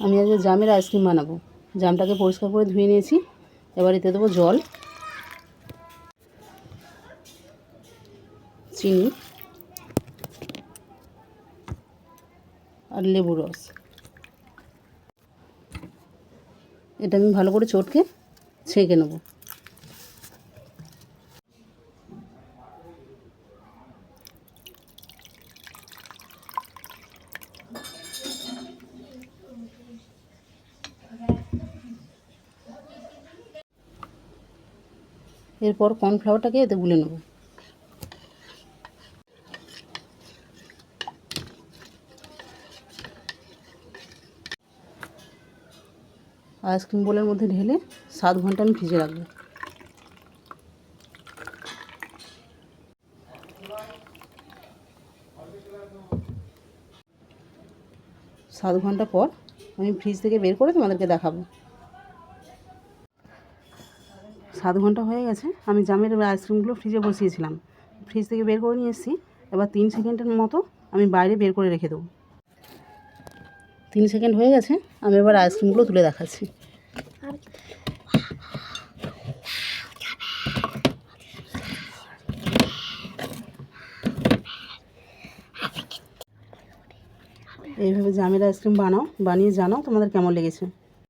আমি আজকে জামের আইসক্রিম বানাবো। জামটাকে পরিষ্কার করে ধুয়ে নিয়েছি। এবার এতে দেবো জল, চিনি আর লেবু রস। এটা আমি ভালো করে চটকে ছেঁকে নেব। এরপর কর্নফ্লাওয়ারটাকে এতে গুলে নেব। আইসক্রিম বোলের মধ্যে ঢেলে 7 ঘন্টা আমি ভিজে রাখবো। সাত ঘন্টা পর আমি ফ্রিজ থেকে বের করে তোমাদেরকে দেখাবো। 7 ঘন্টা হয়ে গেছে। আমি জামের আইসক্রিমগুলো ফ্রিজে বসিয়েছিলাম, ফ্রিজ থেকে বের করে নিয়ে এসেছি। এবার 3 সেকেন্ডের মতো আমি বাইরে বের করে রেখে দেবো। 3 সেকেন্ড হয়ে গেছে। আমি এবার আইসক্রিমগুলো তুলে দেখাচ্ছি। এইভাবে জামের আইসক্রিম বানিয়ে জানাও তোমাদের কেমন লেগেছে।